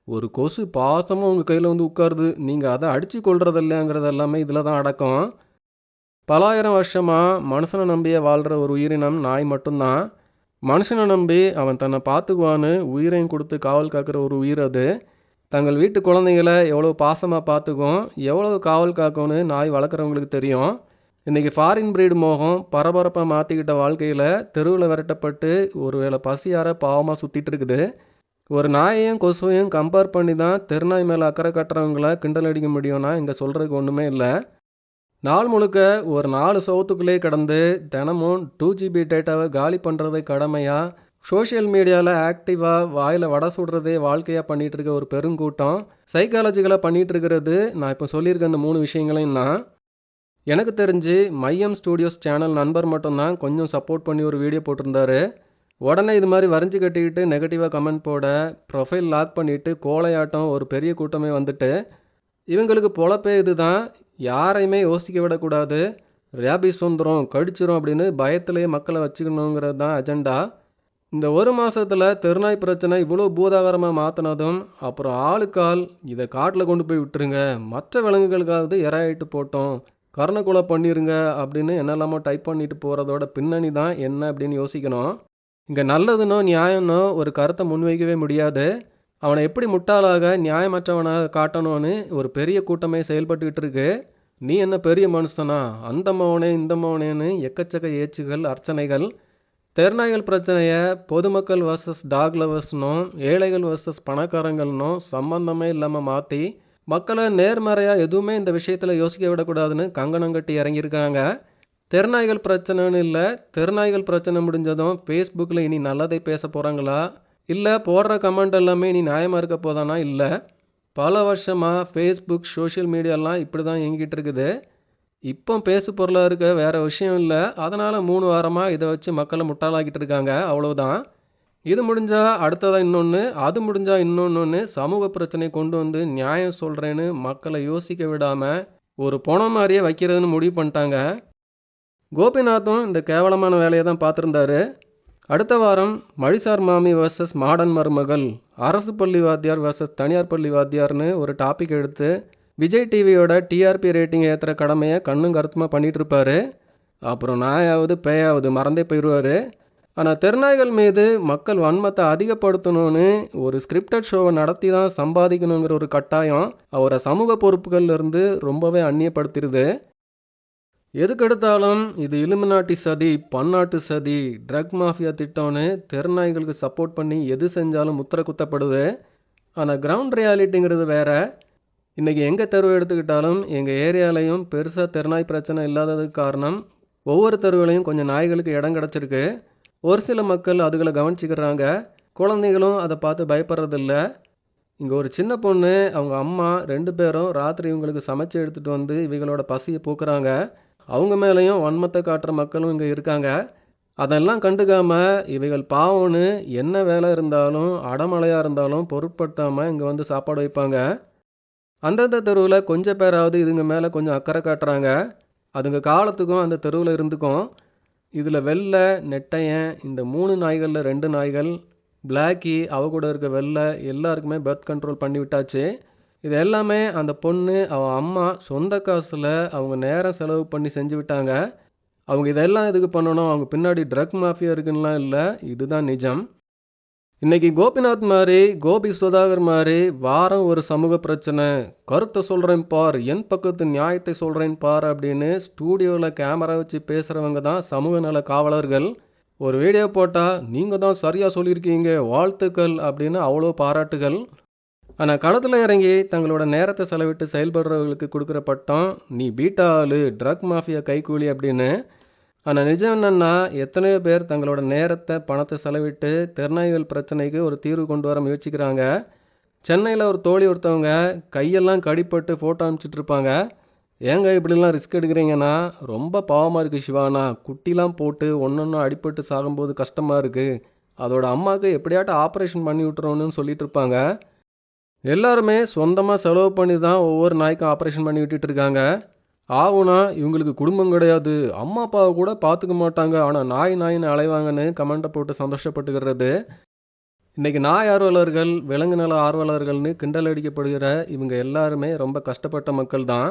Speaker 1: ஒரு கொசு பாசமாக உங்கள் கையில் வந்து உட்காருது, நீங்கள் அதை அடித்து கொள்வது இல்லைங்கிறது எல்லாமே இதில் தான் அடக்கம். பலாயிரம் வருஷமாக மனுஷனை நம்பியே வாழ்கிற ஒரு உயிரினம் நாய் மட்டும்தான். மனுஷனை நம்பி அவன் தன்னை பார்த்துக்குவான்னு உயிரையும் கொடுத்து காவல் காக்கிற ஒரு உயிர் அது. தங்கள் வீட்டு குழந்தைங்களை எவ்வளோ பாசமாக பார்த்துக்கும், எவ்வளோ காவல் காக்கும்னு நாய் வளர்க்குறவங்களுக்கு தெரியும். இன்றைக்கி ஃபாரின் ப்ரீடு மோகம் பரபரப்பாக மாற்றிக்கிட்ட வாழ்க்கையில் தெருவில் விரட்டப்பட்டு ஒரு வேளை பசியார பாவமாக சுற்றிட்டு இருக்குது. ஒரு நாயையும் கொசுவையும் கம்பேர் பண்ணி தான் தெருநாய் மேலே அக்கறை கட்டுறவங்கள கிண்டல் அடிக்க முடியும்னா இங்கே சொல்கிறதுக்கு ஒன்றுமே இல்லை. நாள் முழுக்க ஒரு 4 சவுத்துக்குள்ளே கிடந்து தினமும் 2GB டேட்டாவை காலி பண்ணுறதை கடமையாக சோஷியல் மீடியாவில் ஆக்டிவாக வாயில் வடை சுடுறதே வாழ்க்கையாக பண்ணிகிட்டு இருக்க ஒரு பெருங்கூட்டம் சைக்காலஜிக்கலாக பண்ணிகிட்டு இருக்கிறது. நான் இப்போ சொல்லியிருக்க இந்த 3 விஷயங்களையும் தான். எனக்கு தெரிஞ்சு மையம் ஸ்டூடியோஸ் சேனல் நண்பர் மட்டும்தான் கொஞ்சம் சப்போர்ட் பண்ணி ஒரு வீடியோ போட்டிருந்தாரு. உடனே இது மாதிரி வரைஞ்சி கட்டிக்கிட்டு நெகட்டிவாக கமெண்ட் போட, ப்ரொஃபைல் லாக் பண்ணிவிட்டு கோலையாட்டம் ஒரு பெரிய கூட்டமே வந்துட்டு, இவங்களுக்கு பொழப்பே இது தான், யாரையுமே யோசிக்க விடக்கூடாது, ரேபிஸ் வந்துடும் கடிச்சிரும் அப்படின்னு பயத்திலேயே மக்களை வச்சுக்கணுங்கிறது தான் அஜெண்டா. இந்த ஒரு மாதத்தில் தெருநாய் பிரச்சனை இவ்வளோ பூதாகரமாக மாற்றினதும் அப்புறம் ஆளுக்கால் இதை காட்டில் கொண்டு போய் விட்டுருங்க, மற்ற விலங்குகளுக்காவது இரையாயிட்டு போட்டோம், கருணை பண்ணிடுங்க அப்படின்னு என்னெல்லாமோ டைப் பண்ணிட்டு போகிறதோட பின்னணி தான் என்ன அப்படின்னு யோசிக்கணும். இங்கே நல்லதுனோ நியாயம்னோ ஒரு கருத்தை முன்வைக்கவே முடியாது. அவனை எப்படி முட்டாளாக நியாயமற்றவனாக காட்டணும்னு ஒரு பெரிய கூட்டமே செயல்பட்டுக்கிட்டு இருக்கு. நீ என்ன பெரிய மனுஷனா, அந்த மவனே இந்த மவனேன்னு எக்கச்சக்க ஏச்சுகள், அர்ச்சனைகள். தெருநாய்கள் பிரச்சனையை பொதுமக்கள் வர்சஸ் டாக் லவர்ஸ்னும் ஏழைகள் வர்சஸ் பணக்காரங்கள்னும் சம்பந்தமே இல்லாமல் மாற்றி மக்களை நேர்மறையாக எதுவுமே இந்த விஷயத்தில் யோசிக்க விடக்கூடாதுன்னு கங்கணம் கட்டி இறங்கியிருக்காங்க. தெருநாய்கள் பிரச்சனைன்னு இல்லை, தெருநாய்கள் பிரச்சனை முடிஞ்சதும் ஃபேஸ்புக்கில் இனி நல்லதை பேச போகிறாங்களா, இல்லை போடுற கமெண்ட் எல்லாமே இனி நியாயமாக இருக்க போதானா? இல்லை, பல வருஷமாக ஃபேஸ்புக் சோஷியல் மீடியாலாம் இப்படி தான் இயங்கிட்டு இருக்குது. இப்போ பேசு பொருளாக இருக்க வேறு விஷயம் இல்லை, அதனால் 3 வாரமாக இதை வச்சு மக்களை முட்டாளாக்கிட்டு இருக்காங்க, அவ்வளோதான். இது முடிஞ்சால் அடுத்ததாக இன்னொன்று, அது முடிஞ்சால் இன்னொன்று, சமூக பிரச்சனை கொண்டு வந்து நியாயம் சொல்கிறேன்னு மக்களை யோசிக்க விடாமல் ஒரு பொணம் மாதிரியே வைக்கிறதுன்னு முடிவு பண்ணிட்டாங்க. கோபிநாத்தும் இந்த கேவலமான வேலையை தான் பார்த்துருந்தாரு. அடுத்த வாரம் மழிசார் மாமி வர்சஸ் மாடர்ன் மருமகள், அரசு பள்ளி வாத்தியார் வர்சஸ் தனியார் பள்ளி வாத்தியார்னு ஒரு டாபிக் எடுத்து விஜய் டிவியோட டிஆர்பி ரேட்டிங் ஏற்றுற கடமையை கண்ணும் கருத்துமாக பண்ணிகிட்டு இருப்பார். அப்புறம் நாயாவது பேயாவது மறந்தே போயிடுவார். ஆனால் தெருநாய்கள் மீது மக்கள் வன்மத்தை அதிகப்படுத்தணும்னு ஒரு ஸ்கிரிப்டட் ஷோவை நடத்தி தான் சம்பாதிக்கணுங்கிற ஒரு கட்டாயம் அவரை சமூக பொறுப்புகள்லேருந்து ரொம்பவே அந்நியப்படுத்திடுது. எதுக்கெடுத்தாலும் இது இலுமினாட்டி சதி, பன்னாட்டு சதி, ட்ரக் மாஃபியா திட்டம்னு தெருநாய்களுக்கு சப்போர்ட் பண்ணி எது செஞ்சாலும் முத்திர குத்தப்படுது. ஆனால் கிரவுண்ட் ரியாலிட்டிங்கிறது வேறு. இன்றைக்கி எங்கே தெருவை எடுத்துக்கிட்டாலும் எங்கள் ஏரியாலையும் பெருசாக தெருநாய் பிரச்சனை இல்லாததுக்கு காரணம் ஒவ்வொரு தெருவுலையும் கொஞ்சம் நாய்களுக்கு இடம் கிடச்சிருக்கு. ஒரு சில மக்கள் அதுகளை கவனிச்சுக்கிறாங்க. குழந்தைகளும் அதை பார்த்து பயப்படுறதில்ல. இங்கே ஒரு சின்ன பொண்ணு அவங்க அம்மா 2 பேரும் ராத்திரி இவங்களுக்கு சமைச்சு எடுத்துகிட்டு வந்து இவைகளோட பசியை போக்குறாங்க. அவங்க மேலேயும் வன்மத்தை காட்டுற மக்களும் இங்கே இருக்காங்க. அதெல்லாம் கண்டுக்காம இவைகள் பாவம்னு என்ன வேலை இருந்தாலும் அடமழையாக இருந்தாலும் பொருட்படுத்தாமல் இங்கே வந்து சாப்பாடு வைப்பாங்க. அந்தந்த தெருவில் கொஞ்சம் பேராவது இதுங்க மேலே கொஞ்சம் அக்கறை காட்டுறாங்க. அதுங்க காலத்துக்கும் அந்த தெருவில் இருந்துக்கும். இதில் வெள்ளை, நெட்டையன், இந்த 3 நாய்களில் 2 நாய்கள், பிளாக்கி, அவ கூட இருக்க வெள்ளை எல்லாருக்குமே பர்த் கண்ட்ரோல் பண்ணி விட்டாச்சு. இது எல்லாமே அந்த பொண்ணு அவள் அம்மா சொந்த காசில் அவங்க நேரம் செலவு பண்ணி செஞ்சு விட்டாங்க. அவங்க இதெல்லாம் எதுக்கு பண்ணணும், அவங்க பின்னாடி ட்ரக் மாஃபியா இருக்குன்னுலாம் இல்லை, இதுதான் நிஜம். இன்னைக்கு கோபிநாத் மாதிரி, கோபி சுதாகர் மாதிரி வாரம் ஒரு சமூக பிரச்சனை, கருத்தை சொல்கிறேன் பார், என் பக்கத்து நியாயத்தை சொல்கிறேன் பார் அப்படின்னு ஸ்டூடியோவில் கேமரா வச்சு பேசுகிறவங்க தான் சமூக நல காவலர்கள். ஒரு வீடியோ போட்டால் நீங்கள் தான் சரியாக சொல்லியிருக்கீங்க, வாழ்த்துக்கள் அப்படின்னு அவ்வளோ பாராட்டுகள். ஆனால் களத்தில் இறங்கி தங்களோட நேரத்தை செலவிட்டு செயல்படுறவங்களுக்கு கொடுக்குற பட்டம், நீ பீட்டா ஆளு, ட்ரக் மாஃபியா கைக்கூலி அப்படின்னு. ஆனால் நிஜம் என்னென்னா, எத்தனையோ பேர் தங்களோட நேரத்தை பணத்தை செலவிட்டு தெருநாய்கள் பிரச்சனைக்கு ஒரு தீர்வு கொண்டு வர முயற்சிக்கிறாங்க. சென்னையில் ஒரு தோழி ஒருத்தவங்க கையெல்லாம் கடிப்பட்டு ஃபோட்டோ அனுப்பிச்சிட்டு இருப்பாங்க. ஏங்க இப்படிலாம் ரிஸ்க் எடுக்கிறீங்கன்னா, ரொம்ப பாவமாக இருக்குது சிவானா, குட்டிலாம் போட்டு ஒன்று அடிப்பட்டு சாகும்போது கஷ்டமாக இருக்குது, அதோட அம்மாவுக்கு எப்படியாட்டும் ஆப்ரேஷன் பண்ணி விட்டுறோன்னு சொல்லிட்டு இருப்பாங்க. எல்லாருமே சொந்தமாக செலவு பண்ணி தான் ஒவ்வொரு நாய்க்கும் ஆப்ரேஷன் பண்ணி விட்டுட்டு இருக்காங்க. ஆகுனா இவங்களுக்கு குடும்பம் கிடையாது, அம்மா அப்பாவை கூட பார்த்துக்க மாட்டாங்க, ஆனால் நாயின்னு அலைவாங்கன்னு கமெண்ட்டை போட்டு சந்தோஷப்பட்டுக்கிறது. இன்றைக்கி நாய் ஆர்வலர்கள், விலங்கு நல ஆர்வலர்கள்னு கிண்டல் அடிக்கப்படுகிற இவங்க எல்லாருமே ரொம்ப கஷ்டப்பட்ட மக்கள் தான்.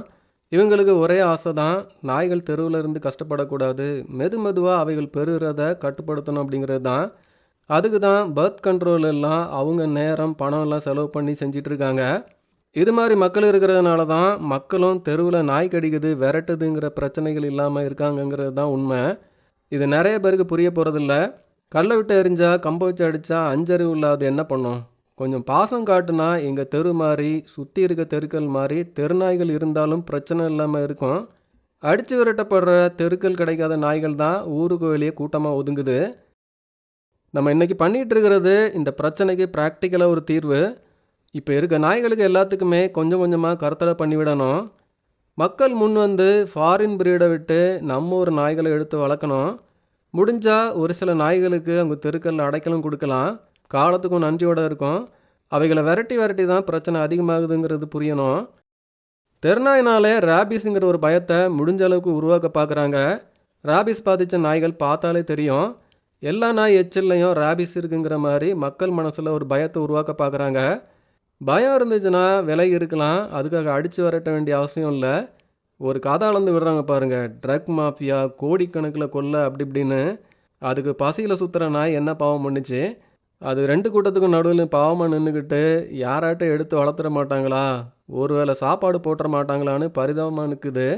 Speaker 1: இவங்களுக்கு ஒரே ஆசை தான், நாய்கள் தெருவில் இருந்து கஷ்டப்படக்கூடாது, மெதுவாக அவைகள் பெறுகிறத கட்டுப்படுத்தணும் அப்படிங்கிறது தான். அதுக்கு தான் பர்த் கண்ட்ரோல் எல்லாம் அவங்க நேரம் பணம் எல்லாம் செலவு பண்ணி செஞ்சிட்ருக்காங்க. இது மாதிரி மக்கள் இருக்கிறதுனால தான் மக்களும் தெருவில் நாய் கடிக்குது விரட்டுதுங்கிற பிரச்சனைகள் இல்லாமல் இருக்காங்கங்கிறது தான் உண்மை. இது நிறைய பேருக்கு புரிய போகிறதில்ல. கல்லை விட்டு எரிஞ்சா கம்பை வச்சு அடித்தா அஞ்சறிவு இல்லாது என்ன பண்ணும்? கொஞ்சம் பாசம் காட்டுனா எங்கள் தெரு மாதிரி சுற்றி இருக்க தெருக்கள் மாதிரி தெருநாய்கள் இருந்தாலும் பிரச்சனை இல்லாமல் இருக்கும். அடித்து விரட்டப்படுற தெருக்கள் கிடைக்காத நாய்கள் தான் ஊருக்கு வெளியே கூட்டமாக ஒதுங்குது. நம்ம இன்றைக்கி பண்ணிகிட்டு இருக்கிறது இந்த பிரச்சனைக்கு ப்ராக்டிக்கலாக ஒரு தீர்வு. இப்போ இருக்க நாய்களுக்கு எல்லாத்துக்குமே கொஞ்சம் கொஞ்சமாக கருத்தடை பண்ணிவிடணும். மக்கள் முன் வந்து ஃபாரின் பிரீடை விட்டு நம்ம ஒரு நாய்களை எடுத்து வளர்க்கணும். முடிஞ்சால் ஒரு சில நாய்களுக்கு அவங்க தெருக்களில் அடைக்கலும் கொடுக்கலாம். காலத்துக்கும் நன்றியோடு இருக்கும். அவைகளை விரட்டி தான் பிரச்சனை அதிகமாகுதுங்கிறது புரியணும். தெருநாயினாலே ரேபிஸுங்கிற ஒரு பயத்தை முடிஞ்ச அளவுக்கு உருவாக்க பார்க்குறாங்க. ரேபிஸ் பாதித்த நாய்கள் பார்த்தாலே தெரியும். எல்லா நாய் எச்சில்லையும் ரேபிஸ் இருக்குங்கிற மாதிரி மக்கள் மனசில் ஒரு பயத்தை உருவாக்க பார்க்குறாங்க. பயம் இருந்துச்சுன்னா விலகி இருக்கலாம், அதுக்காக அடித்து விரட்ட வேண்டிய அவசியம் இல்லை. ஒரு கதை அளந்து விடுறாங்க பாருங்கள், ட்ரக் மாஃபியா கோடிக்கணக்கில் கொல்ல அப்படி இப்படின்னு. அதுக்கு பசியில் சுற்றுற நாய் என்ன பாவம் பண்ணுச்சு? அது 2 கூட்டத்துக்கும் நடுவில் பாவமாக நின்றுக்கிட்டு யாராட்டும் எடுத்து வளர்த்துட மாட்டாங்களா, ஒருவேளை சாப்பாடு போட்டுற மாட்டாங்களான்னு பரிதாபமாக நிற்குது.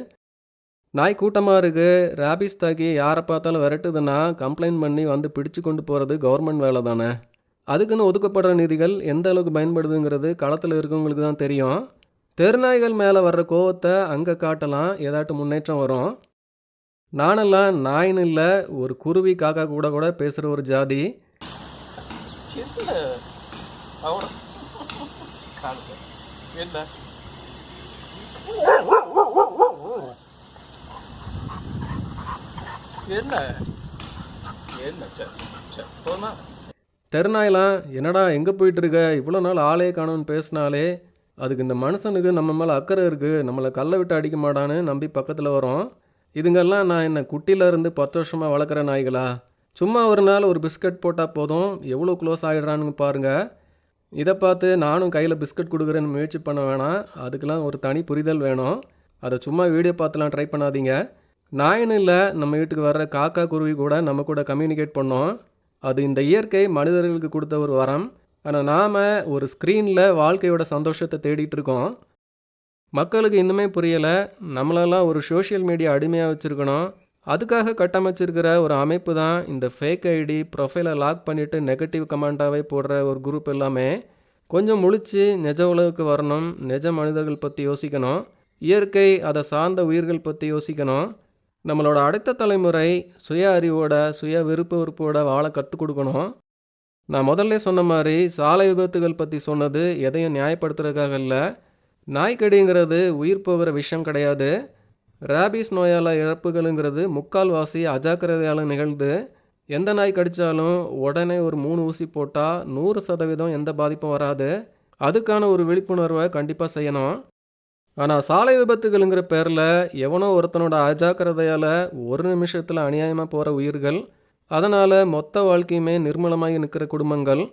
Speaker 1: நாய் கூட்டமாக இருக்குது, ரேபிஸ் தாக்கி யாரை பார்த்தாலும் விரட்டுதுன்னா கம்ப்ளைண்ட் பண்ணி வந்து பிடிச்சு கொண்டு போகிறது கவர்மெண்ட் வேலை தானே. அதுக்குன்னு ஒதுக்கப்படுற நிதிகள் எந்த அளவுக்கு பயன்படுதுங்கிறது களத்தில் இருக்கவங்களுக்கு தான் தெரியும். தெருநாய்கள் மேலே வர்ற கோவத்தை அங்கே காட்டலாம், ஏதாட்டும் முன்னேற்றம் வரும். நானெல்லாம் நாயின்னு இல்லை, ஒரு குருவி காக்கா கூட கூட பேசுகிற ஒரு ஜாதி. தெருநாயெல்லாம் என்னடா எங்கே போயிட்டுருக்க, இவ்வளோ நாள் ஆளே காணும்னு பேசினாலே அதுக்கு இந்த மனுஷனுக்கு நம்ம மேலே அக்கறை இருக்குது, நம்மளை கல்லை விட்டு அடிக்க மாட்டான்னு நம்பி பக்கத்தில் வரும். இதுங்கெல்லாம் நான் என்ன குட்டியிலேருந்து 10 வருஷமாக வளர்க்குற நாய்களா? சும்மா ஒரு நாள் ஒரு பிஸ்கட் போட்டால் போதும் எவ்வளோ க்ளோஸ் ஆகிடுறான்னு பாருங்கள். இதை பார்த்து நானும் கையில் பிஸ்கட் கொடுக்குறேன்னு முயற்சி பண்ண வேணாம், அதுக்கெலாம் ஒரு தனி புரிதல் வேணும். அதை சும்மா வீடியோ பார்த்துலாம் ட்ரை பண்ணாதீங்க. நாயின்னு இல்லை, நம்ம வீட்டுக்கு வர்ற காக்கா குருவி கூட நம்ம கூட கம்யூனிகேட் பண்ணோம். அது இந்த இயற்கை மனிதர்களுக்கு கொடுத்த ஒரு வரம். ஆனால் நாம் ஒரு ஸ்க்ரீனில் வாழ்க்கையோட சந்தோஷத்தை தேடிட்டு இருக்கோம். மக்களுக்கு இன்னுமே புரியலை, நம்மளெல்லாம் ஒரு சோஷியல் மீடியா அடிமையாக வச்சுருக்கணும். அதுக்காக கட்டமைச்சிருக்கிற ஒரு அமைப்பு தான் இந்த ஃபேக் ஐடி ப்ரொஃபைலை லாக் பண்ணிவிட்டு நெகட்டிவ் கமெண்ட்டாகவே போடுற ஒரு குரூப் எல்லாமே. கொஞ்சம் முழிச்சு நிஜ உலகுக்கு வரணும், நிஜ மனிதர்கள் பற்றி யோசிக்கணும், இயற்கை அதை சார்ந்த உயிர்கள் பற்றி யோசிக்கணும். நம்மளோட அடுத்த தலைமுறை சுய அறிவோட சுய விருப்ப வெறுப்போட வாழ கற்றுக் கொடுக்கணும். நான் முதல்ல சொன்ன மாதிரி சாலை விபத்துகள் பற்றி சொன்னது எதையும் நியாயப்படுத்துறதுக்காக இல்லை. நாய்க்கடிங்கிறது உயிர் போகிற விஷயம் கிடையாது. ரேபீஸ் நோயால் இழப்புகளுங்கிறது முக்கால்வாசி அஜாக்கிரதையால் நிகழ்ந்து. எந்த நாய் கடித்தாலும் உடனே ஒரு 3 ஊசி போட்டால் 100% எந்த பாதிப்பும் வராது. அதுக்கான ஒரு விழிப்புணர்வை கண்டிப்பாக செய்யணும். ஆனால் சாலை விபத்துகளுங்கிற பேரில் எவனோ ஒருத்தனோட அஜாக்கிரதையால் ஒரு நிமிஷத்தில் அநியாயமாக போகிற உயிர்கள், அதனால் மொத்த வாழ்க்கையுமே நிர்மூலமாகி நிற்கிற குடும்பங்கள்.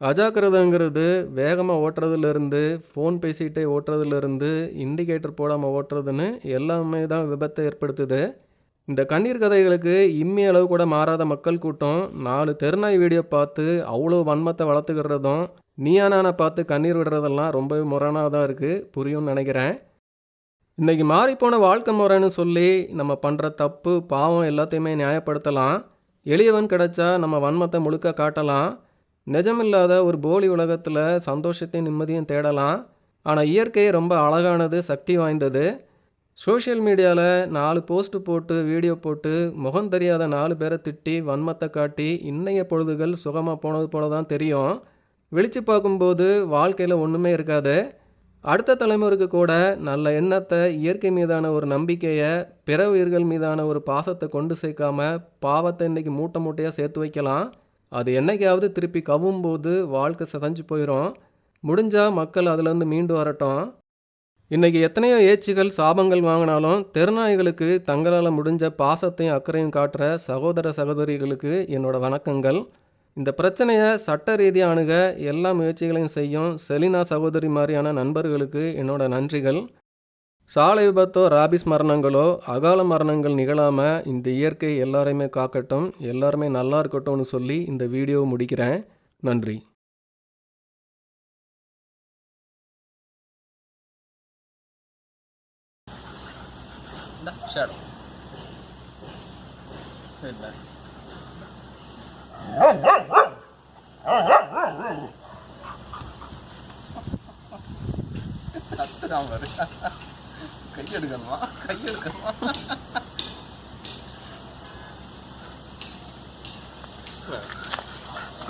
Speaker 1: அஜாக்கிரதைங்கிறது வேகமாக ஓட்டுறதுலேருந்து, ஃபோன் பேசிகிட்டே ஓட்டுறதுலேருந்து, இண்டிகேட்டர் போடாமல் ஓட்டுறதுன்னு எல்லாமே தான் விபத்தை ஏற்படுத்துது. இந்த கண்ணீர் கதைகளுக்கு இம்மி அளவு கூட மாறாத மக்கள் கூட்டம் 4 தெருநாய் வீடியோ பார்த்து அவ்வளோ வன்மத்தை வளர்த்துக்கிறதும், நீயானான பார்த்து கண்ணீர் விடுறதெல்லாம் ரொம்பவே முரணாக தான் இருக்குது. புரியும்னு நினைக்கிறேன். இன்றைக்கி மாறிப்போன வாழ்க்கை முறைன்னு சொல்லி நம்ம பண்ணுற தப்பு பாவம் எல்லாத்தையுமே நியாயப்படுத்தலாம். எளியவன் கிடைச்சா நம்ம வன்மத்தை முழுக்க காட்டலாம். நிஜமில்லாத ஒரு போலி உலகத்தில் சந்தோஷத்தையும் நிம்மதியும் தேடலாம். ஆனால் இயற்கை ரொம்ப அழகானது, சக்தி வாய்ந்தது. சோஷியல் மீடியாவில் 4 போஸ்ட்டு போட்டு வீடியோ போட்டு முகம் தெரியாத 4 பேரை திட்டி வன்மத்தை காட்டி இன்னைய பொழுதுகள் சுகமாக போனது போல தான் தெரியும். விழித்து பார்க்கும்போது வாழ்க்கையில் ஒன்றுமே இருக்காது. அடுத்த தலைமுறைக்கு கூட நல்ல எண்ணத்தை, இயற்கை மீதான ஒரு நம்பிக்கையை, பிற உயிர்கள் மீதான ஒரு பாசத்தை கொண்டு சேர்க்காம பாவத்தை இன்றைக்கி மூட்டை மூட்டையாக சேர்த்து வைக்கலாம். அது என்னைக்காவது திருப்பி கவும்போது வாழ்க்கை சிதைஞ்சு போயிடும். முடிஞ்சால் மக்கள் அதுலேருந்து மீண்டு வரட்டும். இன்றைக்கி எத்தனையோ ஏச்சிகள் சாபங்கள் வாங்கினாலும் தெருநாய்களுக்கு தங்களால் முடிஞ்ச பாசத்தையும் அக்கறையும் காட்டுற சகோதர சகோதரிகளுக்கு என்னோட வணக்கங்கள். இந்த பிரச்சனையை சட்ட ரீதியாக அணுக எல்லா முயற்சிகளையும் செய்யும் செலினா சகோதரி மாதிரியான நண்பர்களுக்கு என்னோட நன்றிகள். சாலை விபத்தோ ராபிஸ் மரணங்களோ அகால மரணங்கள் நிகழாமல் இந்த இயற்கை எல்லாரையுமே காக்கட்டும், எல்லாருமே நல்லா இருக்கட்டும்னு சொல்லி இந்த வீடியோவை முடிக்கிறேன். நன்றி.
Speaker 2: கையெடுக்கணுமா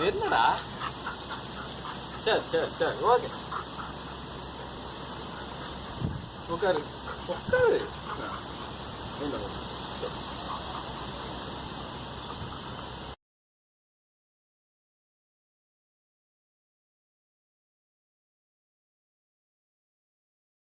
Speaker 2: என்னடா? சரி சரி சரி, ஓகே, உட்காரு உட்காரு.